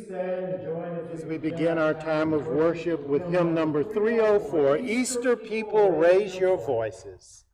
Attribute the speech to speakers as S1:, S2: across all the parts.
S1: stand and join as we begin our time of worship with hymn number 304, Easter People, Raise Your Voices.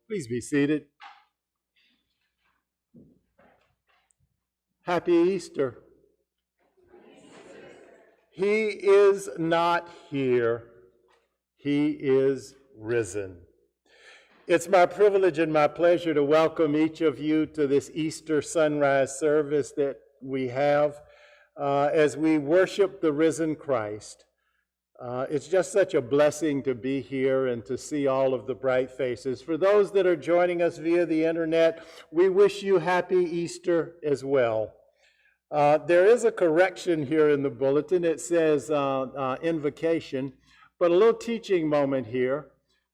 S1: Please be seated. Happy Easter. He is not here. He is risen. It's my privilege and my pleasure to welcome each of you to this Easter sunrise service that we have as we worship the risen Christ. It's just such a blessing to be here and to see all of the bright faces. For those that are joining us via the internet, we wish you happy Easter as well. There is a correction here in the bulletin. It says invocation, but a little teaching moment here.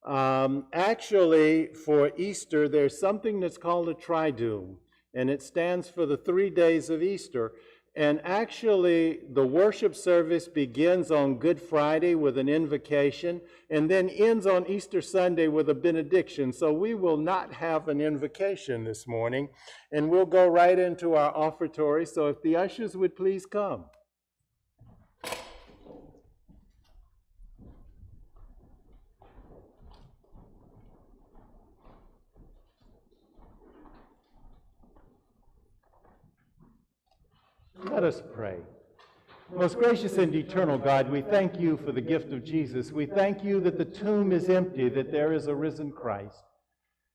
S1: Actually, for Easter, there's something that's called a triduum, and it stands for the 3 days of Easter. And actually, the worship service begins on Good Friday with an invocation and then ends on Easter Sunday with a benediction. So we will not have an invocation this morning, and we'll go right into our offertory. So if the ushers would please come. Let us pray. Most gracious and eternal God, we thank you for the gift of Jesus. We thank you that the tomb is empty, that there is a risen Christ.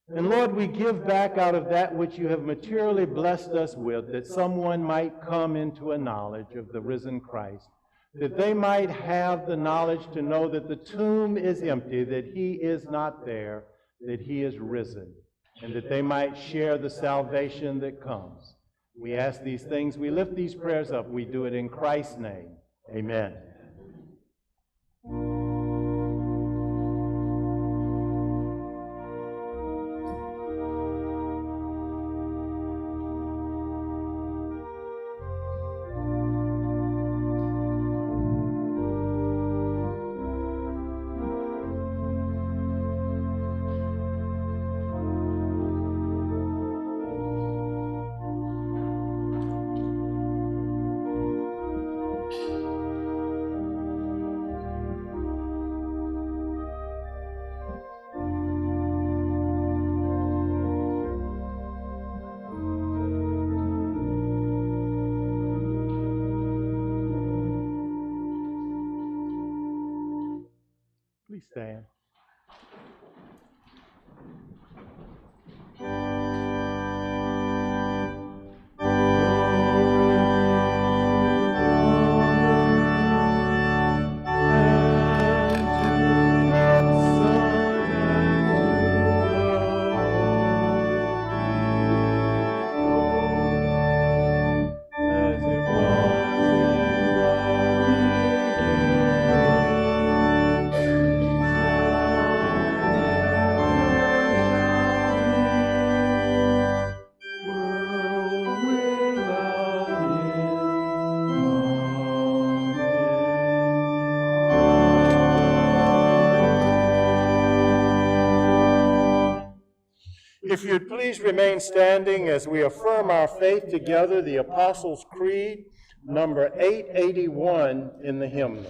S1: And Lord, we give back out of that which you have materially blessed us with, that someone might come into a knowledge of the risen Christ, that they might have the knowledge to know that the tomb is empty, that he is not there, that he is risen, and that they might share the salvation that comes. We ask these things, we lift these prayers up, we do it in Christ's name. Amen. Please stand. If you'd please remain standing as we affirm our faith together, the Apostles' Creed, number 881 in the hymnal.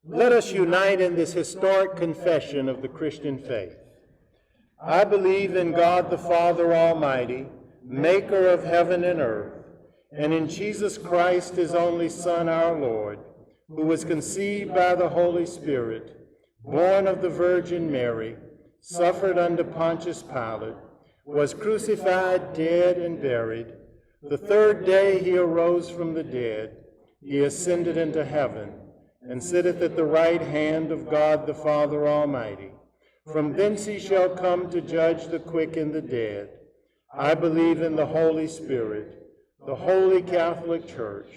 S1: Let us unite in this historic confession of the Christian faith. I believe in God the Father Almighty, maker of heaven and earth, and in Jesus Christ, his only Son, our Lord, who was conceived by the Holy Spirit, born of the Virgin Mary, suffered under Pontius Pilate, was crucified, dead, and buried. The third day he arose from the dead. He ascended into heaven, and sitteth at the right hand of God the Father Almighty. From thence he shall come to judge the quick and the dead. I believe in the Holy Spirit, the Holy Catholic Church,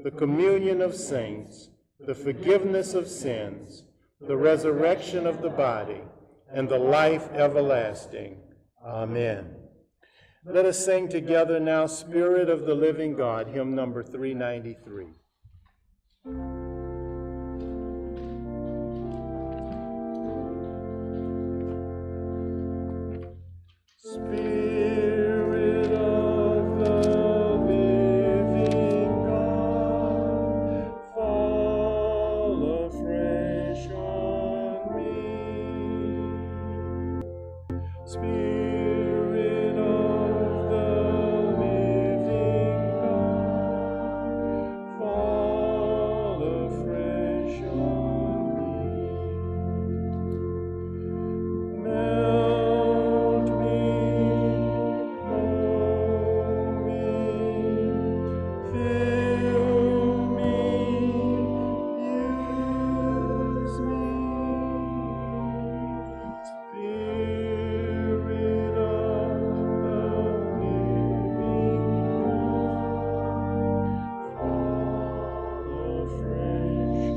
S1: the communion of saints, the forgiveness of sins, the resurrection of the body, and the life everlasting. Amen. Let us sing together now, Spirit of the Living God, hymn number 393. Spirit of the living God, fall afresh on me. Spirit of the living God, fall afresh on me. Melt me, mold me, fill me, use me. Spirit of the living God, fall afresh on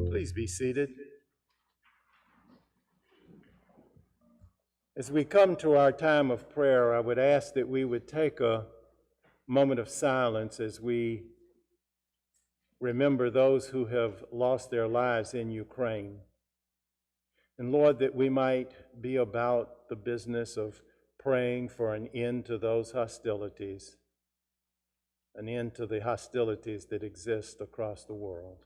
S1: me. Please be seated. As we come to our time of prayer, I would ask that we would take a moment of silence as we remember those who have lost their lives in Ukraine. And Lord, that we might be about the business of praying for an end to those hostilities, an end to the hostilities that exist across the world.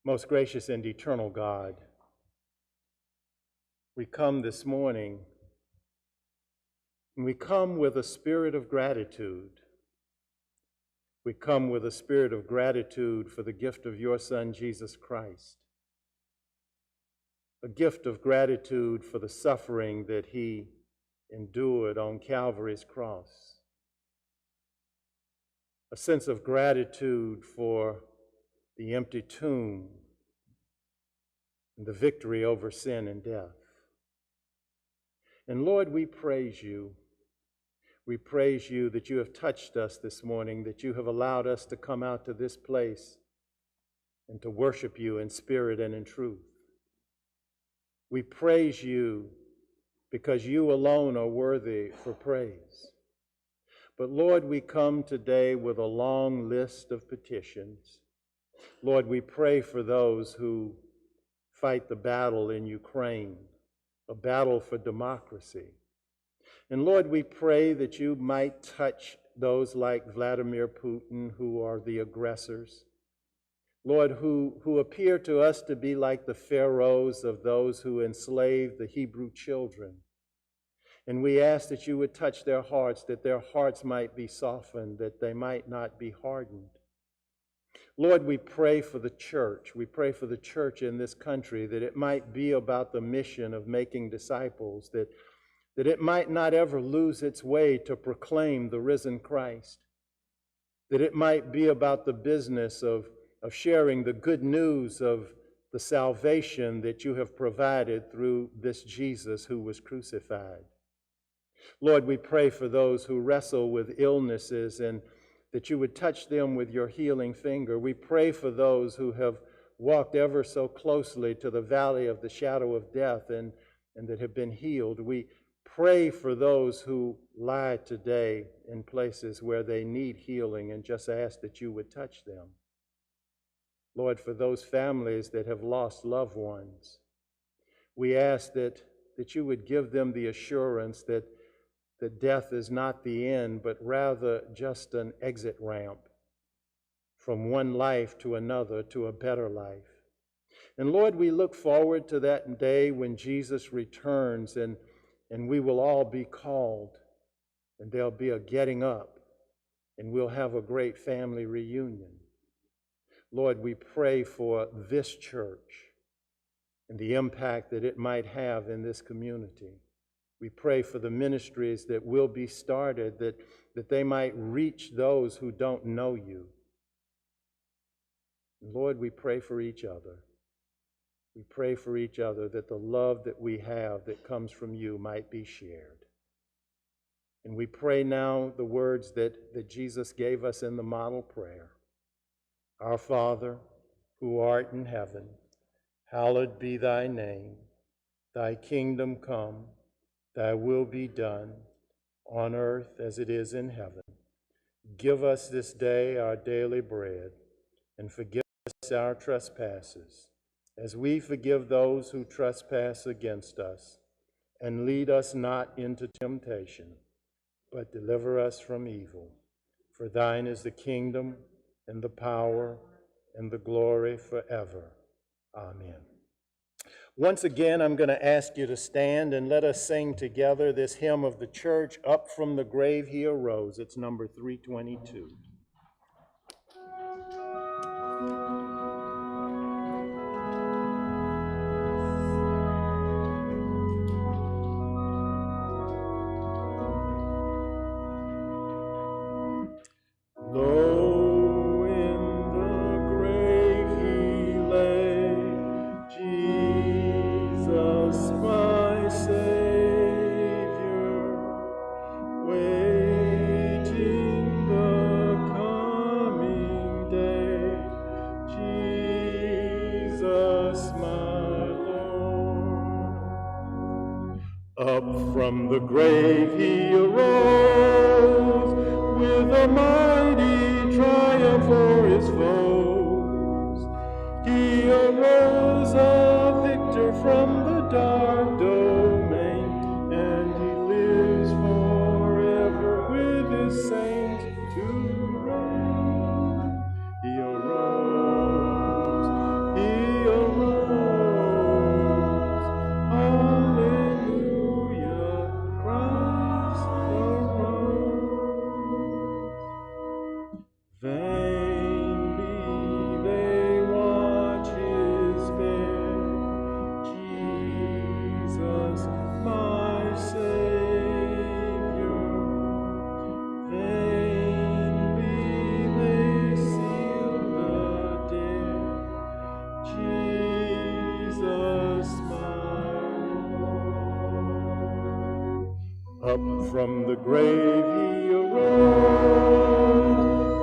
S1: Most gracious and eternal God, we come this morning, and we come with a spirit of gratitude. We come with a spirit of gratitude for the gift of your Son, Jesus Christ, a gift of gratitude for the suffering that he endured on Calvary's cross, a sense of gratitude for the empty tomb and the victory over sin and death. And Lord, we praise you. We praise you that you have touched us this morning, that you have allowed us to come out to this place and to worship you in spirit and in truth. We praise you because you alone are worthy for praise. But Lord, we come today with a long list of petitions. Lord, we pray for those who fight the battle in Ukraine, a battle for democracy. And Lord, we pray that you might touch those like Vladimir Putin who are the aggressors. Lord, who appear to us to be like the pharaohs of those who enslaved the Hebrew children. And we ask that you would touch their hearts, that their hearts might be softened, that they might not be hardened. Lord, we pray for the church. We pray for the church in this country, that it might be about the mission of making disciples, that it might not ever lose its way to proclaim the risen Christ, that it might be about the business of sharing the good news of the salvation that you have provided through this Jesus who was crucified. Lord, we pray for those who wrestle with illnesses and that you would touch them with your healing finger. We pray for those who have walked ever so closely to the valley of the shadow of death and that have been healed. We pray for those who lie today in places where they need healing and just ask that you would touch them. Lord, for those families that have lost loved ones, we ask that you would give them the assurance that death is not the end, but rather just an exit ramp from one life to another, to a better life. And Lord, we look forward to that day when Jesus returns and we will all be called, and there'll be a getting up, and we'll have a great family reunion. Lord, we pray for this church and the impact that it might have in this community. We pray for the ministries that will be started, that they might reach those who don't know you. Lord, we pray for each other. We pray for each other that the love that we have that comes from you might be shared. And we pray now the words that Jesus gave us in the model prayer. Our Father, who art in heaven, hallowed be thy name. Thy kingdom come, thy will be done, on earth as it is in heaven. Give us this day our daily bread, and forgive us our trespasses, as we forgive those who trespass against us. And lead us not into temptation, but deliver us from evil. For thine is the kingdom, and the power, and the glory forever. Amen. Once again, I'm going to ask you to stand and let us sing together this hymn of the church, Up From the Grave He Arose. It's number 322. Up from the grave he arose, with a mighty triumph for his foes. He arose a victor from the dark domain, and he lives forever with his saints to reign. He arose, he arose. Up from the grave he arose,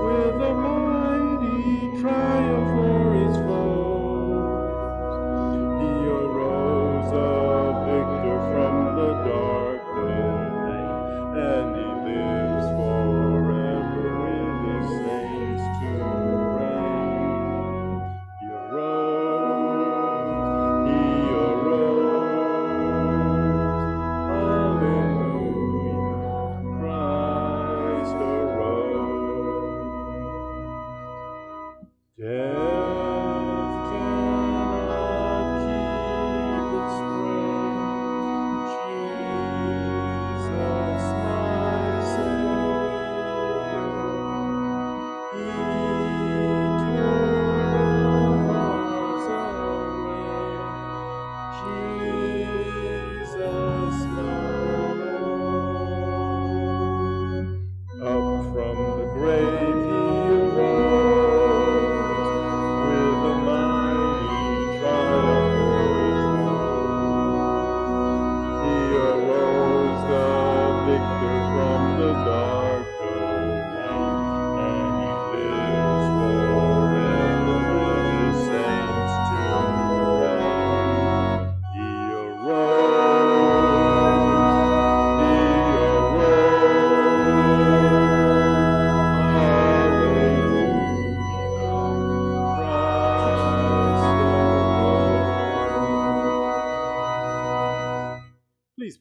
S1: with a mighty triumph for his foes. He arose a victor from the dark domain, and he lives forever with his saints to reign. He arose, he arose. Christ arose.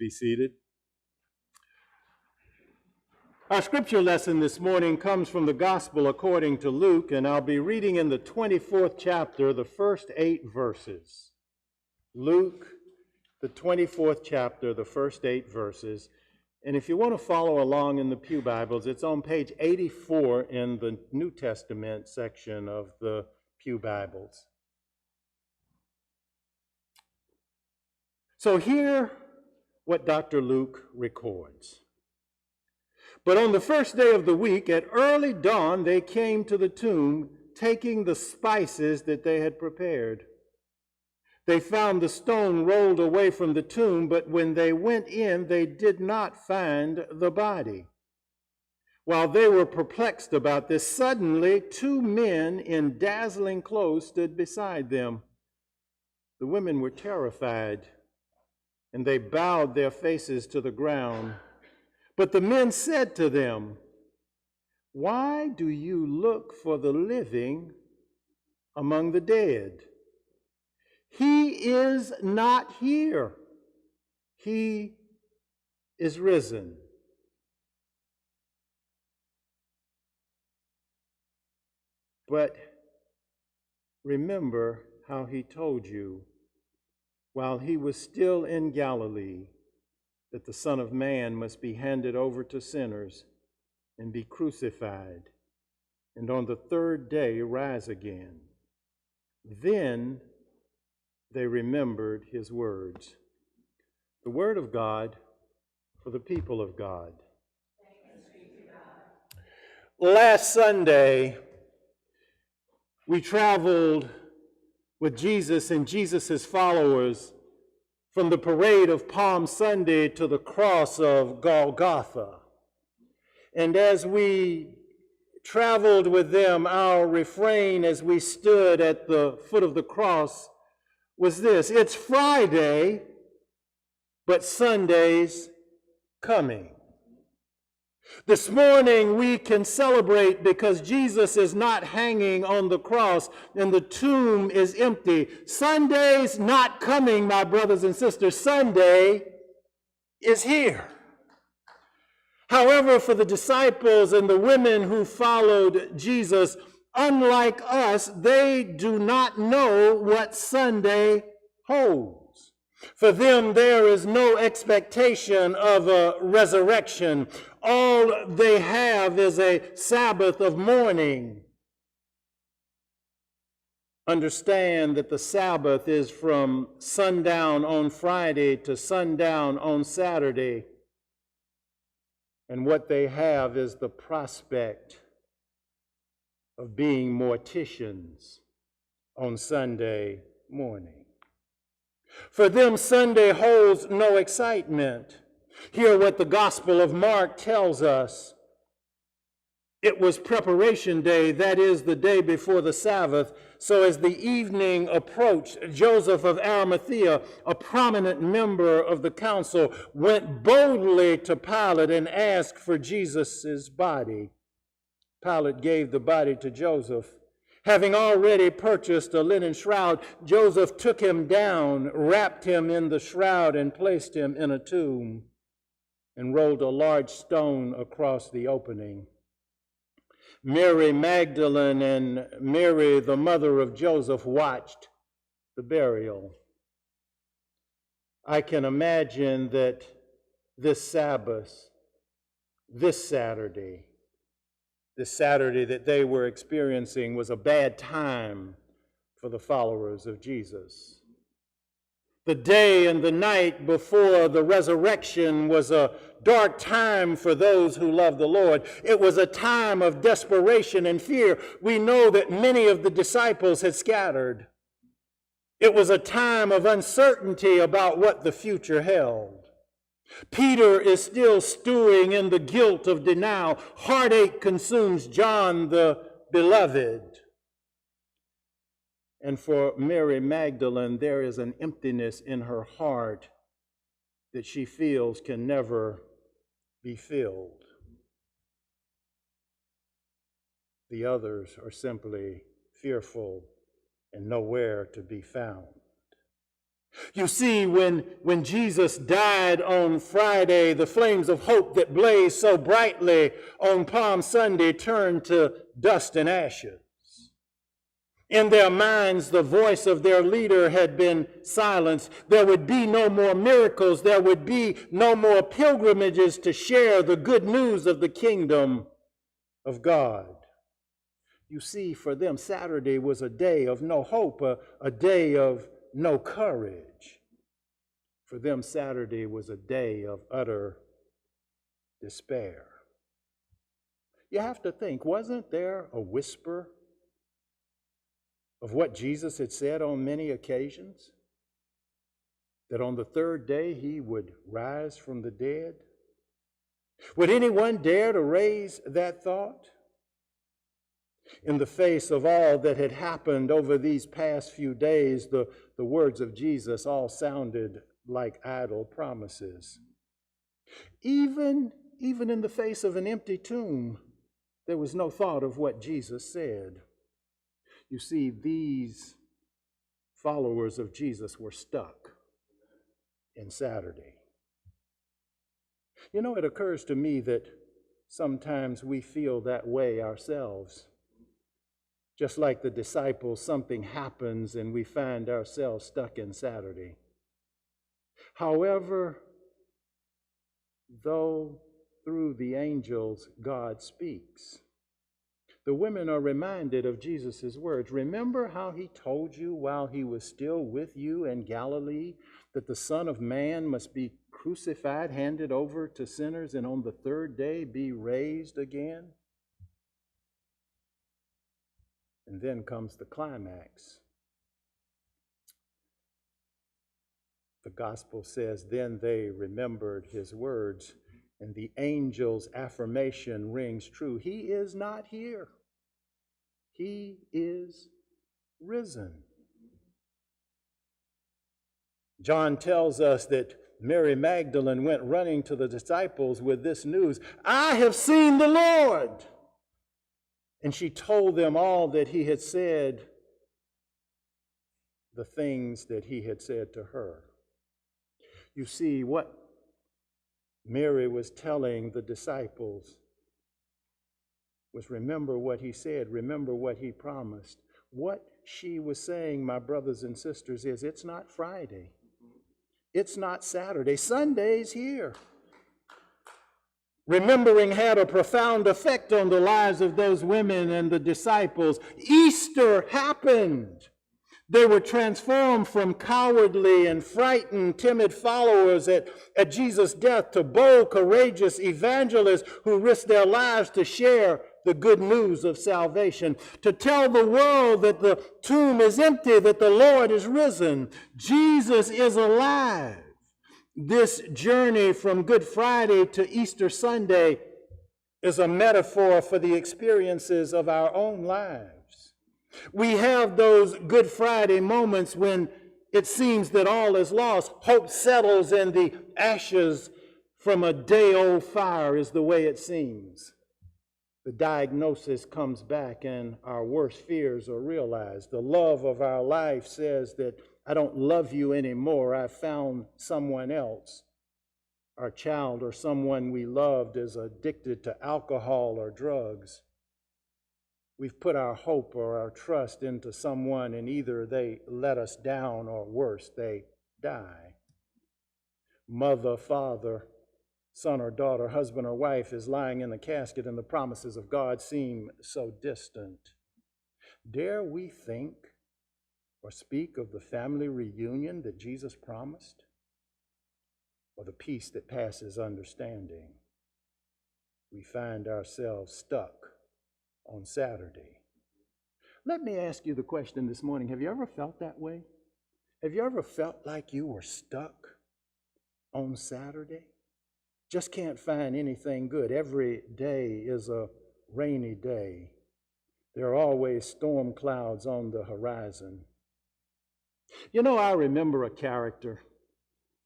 S1: be seated. Our scripture lesson this morning comes from the Gospel according to Luke, and I'll be reading in the 24th chapter, the first 8 verses. Luke, the 24th chapter, the first 8 verses. And if you want to follow along in the Pew Bibles, it's on page 84 in the New Testament section of the Pew Bibles. So hear what Dr. Luke records. But on the first day of the week, at early dawn, they came to the tomb, taking the spices that they had prepared. They found the stone rolled away from the tomb, but when they went in, they did not find the body. While they were perplexed about this, suddenly 2 men in dazzling clothes stood beside them. The women were terrified, and they bowed their faces to the ground. But the men said to them, "Why do you look for the living among the dead? He is not here. He is risen." But remember how he told you while he was still in Galilee that the Son of Man must be handed over to sinners and be crucified, and on the 3rd day rise again. Then they remembered his words. The word of God for the people of God. Last Sunday, we traveled with Jesus and Jesus' followers from the parade of Palm Sunday to the cross of Golgotha. And as we traveled with them, our refrain as we stood at the foot of the cross was this: it's Friday, but Sunday's coming. This morning we can celebrate because Jesus is not hanging on the cross and the tomb is empty. Sunday's not coming, my brothers and sisters. Sunday is here. However, for the disciples and the women who followed Jesus, unlike us, they do not know what Sunday holds. For them, there is no expectation of a resurrection. All they have is a Sabbath of mourning. Understand that the Sabbath is from sundown on Friday to sundown on Saturday. And what they have is the prospect of being morticians on Sunday morning. For them, Sunday holds no excitement. Hear what the Gospel of Mark tells us. It was preparation day, that is, the day before the Sabbath. So as the evening approached, Joseph of Arimathea, a prominent member of the council, went boldly to Pilate and asked for Jesus' body. Pilate gave the body to Joseph. Having already purchased a linen shroud, Joseph took him down, wrapped him in the shroud, and placed him in a tomb, and rolled a large stone across the opening. Mary Magdalene and Mary, the mother of Joseph, watched the burial. I can imagine that this Sabbath, this Saturday that they were experiencing was a bad time for the followers of Jesus. The day and the night before the resurrection was a dark time for those who love the Lord. It was a time of desperation and fear. We know that many of the disciples had scattered. It was a time of uncertainty about what the future held. Peter is still stewing in the guilt of denial. Heartache consumes John the beloved. And for Mary Magdalene, there is an emptiness in her heart that she feels can never be filled. The others are simply fearful and nowhere to be found. You see, when Jesus died on Friday, the flames of hope that blazed so brightly on Palm Sunday turned to dust and ashes. In their minds, the voice of their leader had been silenced. There would be no more miracles. There would be no more pilgrimages to share the good news of the kingdom of God. You see, for them, Saturday was a day of no hope, a day of no courage. For them, Saturday was a day of utter despair. You have to think, wasn't there a whisper of what Jesus had said on many occasions? That on the third day he would rise from the dead? Would anyone dare to raise that thought? In the face of all that had happened over these past few days, the words of Jesus all sounded like idle promises. Even in the face of an empty tomb, there was no thought of what Jesus said. You see, these followers of Jesus were stuck in Saturday. You know, it occurs to me that sometimes we feel that way ourselves. Just like the disciples, something happens and we find ourselves stuck in Saturday. However, though through the angels God speaks, the women are reminded of Jesus' words. Remember how he told you while he was still with you in Galilee that the Son of Man must be crucified, handed over to sinners, and on the third day be raised again? And then comes the climax. The gospel says, then they remembered his words, and the angel's affirmation rings true. He is not here. He is risen. John tells us that Mary Magdalene went running to the disciples with this news: I have seen the Lord. And she told them all that he had said, the things that he had said to her. You see, what Mary was telling the disciples was, remember what he said, remember what he promised. What she was saying, my brothers and sisters, is it's not Friday. It's not Saturday. Sunday's here. Remembering had a profound effect on the lives of those women and the disciples. Easter happened. They were transformed from cowardly and frightened, timid followers at Jesus' death to bold, courageous evangelists who risked their lives to share the good news of salvation, to tell the world that the tomb is empty, that the Lord is risen. Jesus is alive. This journey from Good Friday to Easter Sunday is a metaphor for the experiences of our own lives. We have those Good Friday moments when it seems that all is lost. Hope settles and the ashes from a day-old fire is the way it seems. The diagnosis comes back and our worst fears are realized. The love of our life says that I don't love you anymore. I found someone else. Our child or someone we loved is addicted to alcohol or drugs. We've put our hope or our trust into someone, and either they let us down or worse, they die. Mother, father, son or daughter, husband or wife is lying in the casket, and the promises of God seem so distant. Dare we think or speak of the family reunion that Jesus promised, or the peace that passes understanding? We find ourselves stuck on Saturday. Let me ask you the question this morning. Have you ever felt that way? Have you ever felt like you were stuck on Saturday? Just can't find anything good. Every day is a rainy day. There are always storm clouds on the horizon. You know, I remember a character,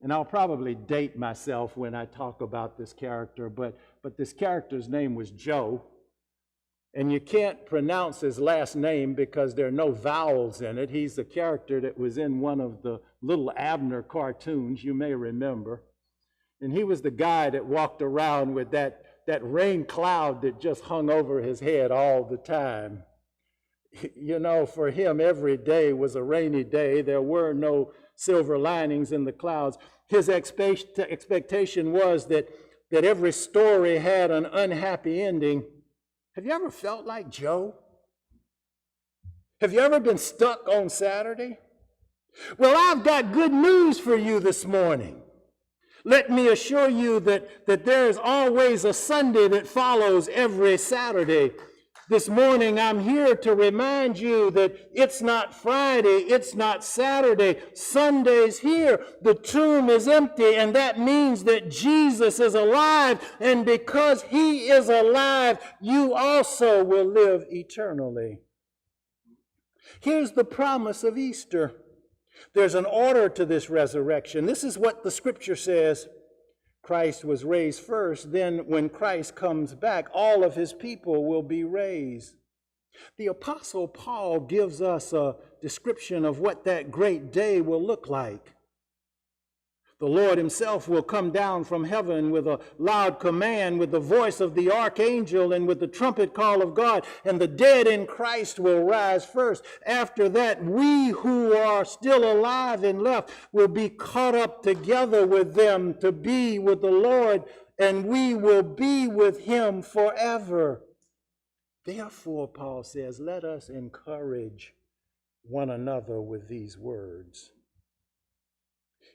S1: and I'll probably date myself when I talk about this character, but this character's name was Joe. And you can't pronounce his last name because there are no vowels in it. He's the character that was in one of the little Abner cartoons, you may remember. And he was the guy that walked around with that rain cloud that just hung over his head all the time. You know, for him, every day was a rainy day. There were no silver linings in the clouds. His expectation was that every story had an unhappy ending. Have you ever felt like Joe? Have you ever been stuck on Saturday? Well, I've got good news for you this morning. Let me assure you that there is always a Sunday that follows every Saturday. This morning, I'm here to remind you that it's not Friday, it's not Saturday. Sunday's here. The tomb is empty, and that means that Jesus is alive. And because he is alive, you also will live eternally. Here's the promise of Easter. There's an order to this resurrection. This is what the scripture says. Christ was raised first. Then when Christ comes back, all of his people will be raised. The Apostle Paul gives us a description of what that great day will look like. The Lord himself will come down from heaven with a loud command, with the voice of the archangel and with the trumpet call of God, and the dead in Christ will rise first. After that, we who are still alive and left will be caught up together with them to be with the Lord, and we will be with him forever. Therefore, Paul says, let us encourage one another with these words.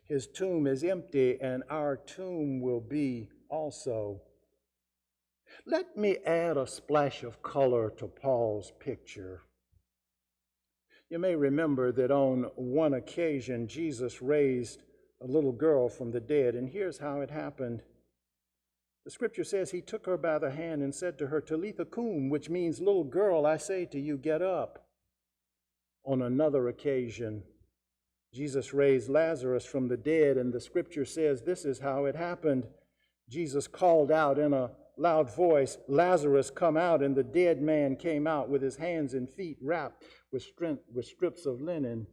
S1: His tomb is empty, and our tomb will be also. Let me add a splash of color to Paul's picture. You may remember that on one occasion, Jesus raised a little girl from the dead, and here's how it happened. The scripture says he took her by the hand and said to her, Talitha cum, which means, little girl, I say to you, get up. On another occasion, Jesus raised Lazarus from the dead, and the scripture says this is how it happened. Jesus called out in a loud voice, Lazarus, come out, and the dead man came out with his hands and feet wrapped with strips of linen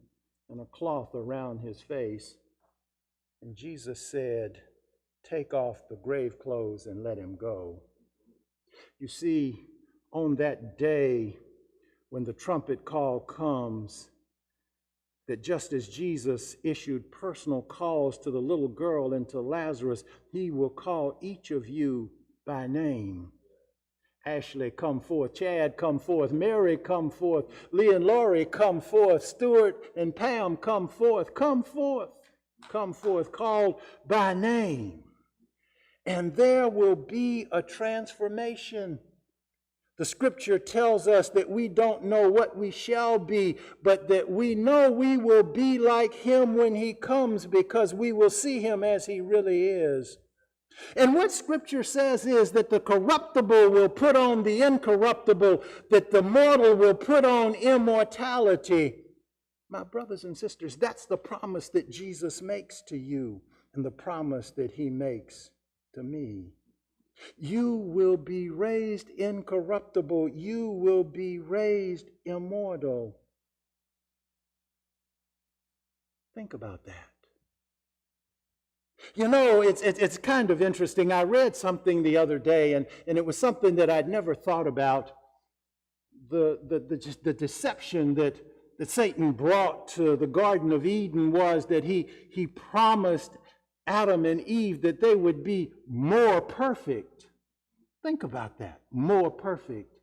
S1: and a cloth around his face. And Jesus said, take off the grave clothes and let him go. You see, on that day when the trumpet call comes, that just as Jesus issued personal calls to the little girl and to Lazarus, he will call each of you by name. Ashley, come forth. Chad, come forth. Mary, come forth. Lee and Laurie, come forth. Stuart and Pam, come forth. Come forth. Come forth, called by name. And there will be a transformation. The scripture tells us that we don't know what we shall be, but that we know we will be like him when he comes, because we will see him as he really is. And what scripture says is that the corruptible will put on the incorruptible, that the mortal will put on immortality. My brothers and sisters, that's the promise that Jesus makes to you and the promise that he makes to me. You will be raised incorruptible. You will be raised immortal. Think about that. You know, it's kind of interesting. I read something the other day, and it was something that I'd never thought about. The deception that Satan brought to the Garden of Eden was that he promised Adam and Eve that they would be more perfect. Think about that, more perfect.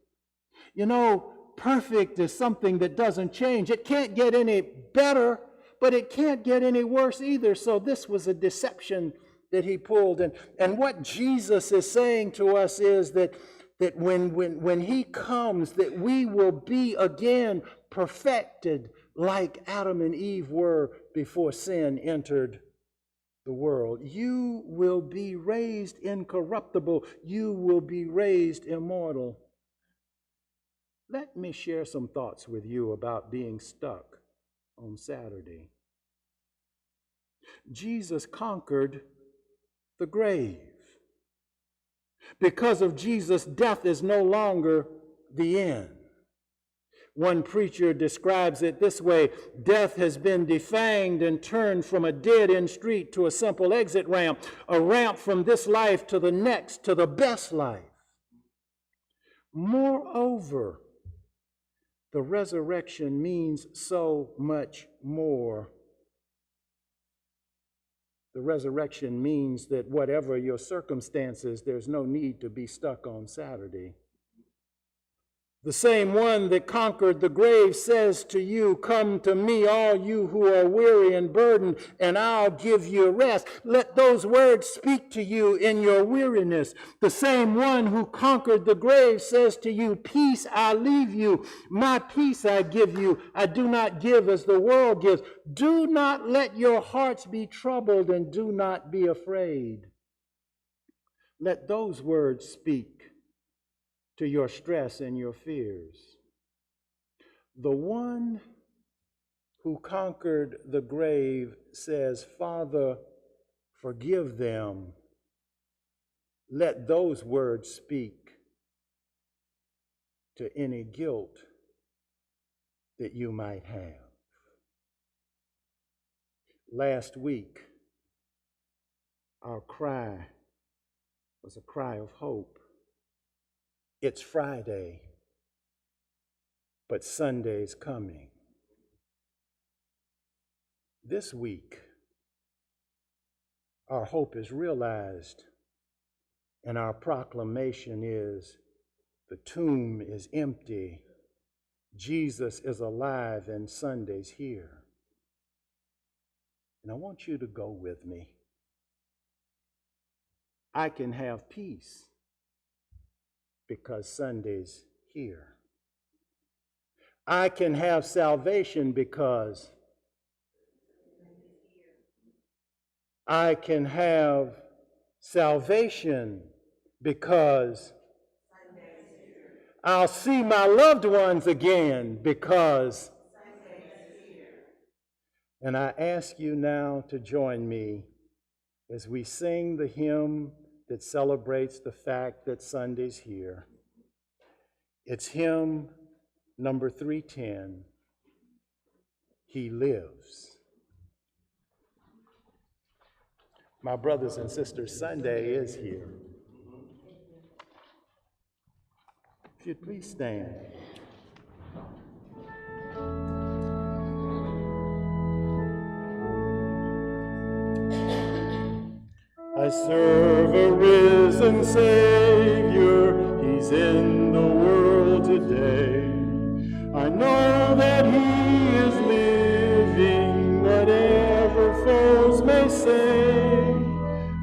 S1: You know, perfect is something that doesn't change. It can't get any better, but it can't get any worse either. So this was a deception that he pulled. And what Jesus is saying to us is that when he comes, that we will be again perfected like Adam and Eve were before sin entered the world. You will be raised incorruptible. You will be raised immortal. Let me share some thoughts with you about being stuck on Saturday. Jesus conquered the grave. Because of Jesus, death is no longer the end. One preacher describes it this way: death has been defanged and turned from a dead-end street to a simple exit ramp, a ramp from this life to the next, to the best life. Moreover, the resurrection means so much more. The resurrection means that whatever your circumstances, there's no need to be stuck on Saturday. The same one that conquered the grave says to you, "Come to me, all you who are weary and burdened, and I'll give you rest." Let those words speak to you in your weariness. The same one who conquered the grave says to you, "Peace I leave you, my peace I give you. I do not give as the world gives. Do not let your hearts be troubled, and do not be afraid." Let those words speak to your stress and your fears. The one who conquered the grave says, "Father, forgive them." Let those words speak to any guilt that you might have. Last week, our cry was a cry of hope. It's Friday, but Sunday's coming. This week, our hope is realized, and our proclamation is the tomb is empty, Jesus is alive, and Sunday's here. And I want you to go with me. I can have peace because Sunday's here. I can have salvation because I can have salvation because I'll see my loved ones again because. And I ask you now to join me as we sing the hymn that celebrates the fact that Sunday's here. It's hymn number 310, "He Lives." My brothers and sisters, Sunday is here. If you'd please stand. I serve a risen Savior, He's in the world today. I know that He is living, whatever foes may say.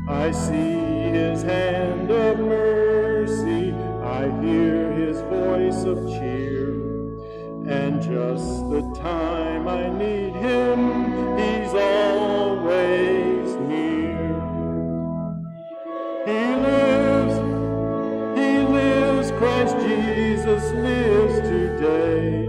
S1: I see His hand of mercy, I hear His voice of cheer, and just the time I need Him, He's always near. He lives, Christ Jesus lives today.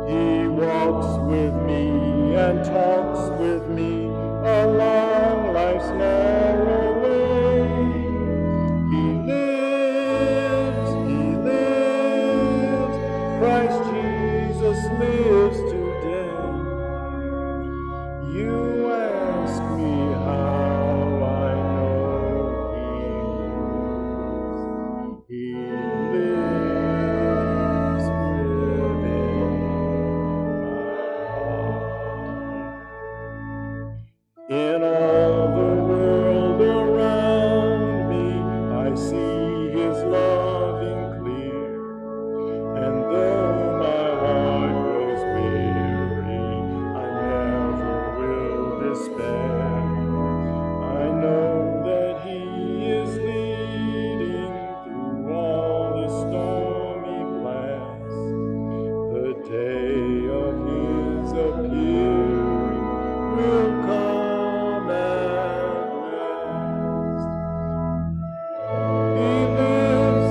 S1: He walks with me and talks with me along life's narrow way. He lives, Christ Jesus lives today. You ask me how I know He lives within my heart. In all the world around me, I see His loving clear, and though my heart grows weary, I never will despair. I know that He is leading through all the stormy blasts. The day of His appearing will come at last. He lives,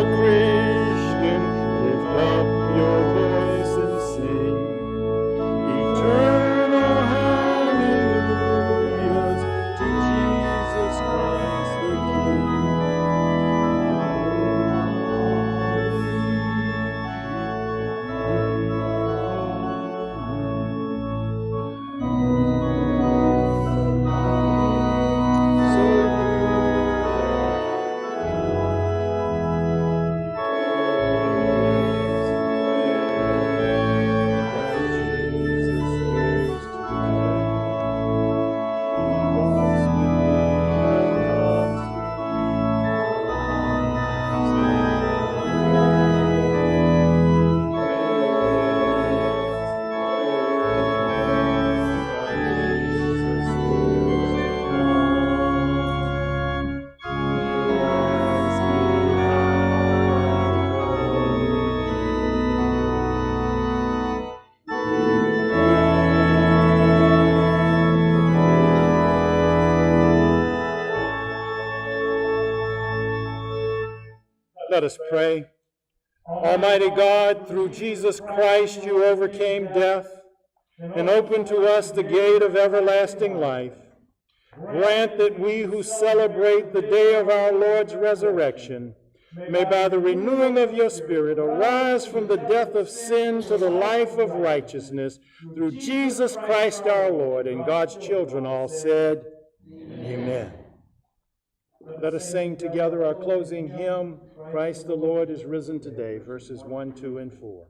S1: Christian, lift up your voice and sing eternal hallelujahs to Jesus Christ the King. Let us pray. Almighty God, through Jesus Christ you overcame death and opened to us the gate of everlasting life. Grant that we who celebrate the day of our Lord's resurrection may by the renewing of your Spirit arise from the death of sin to the life of righteousness through Jesus Christ our Lord. And God's children all said, Amen. Let us sing together our closing hymn, Christ the Lord is risen today, verses 1, 2, and 4.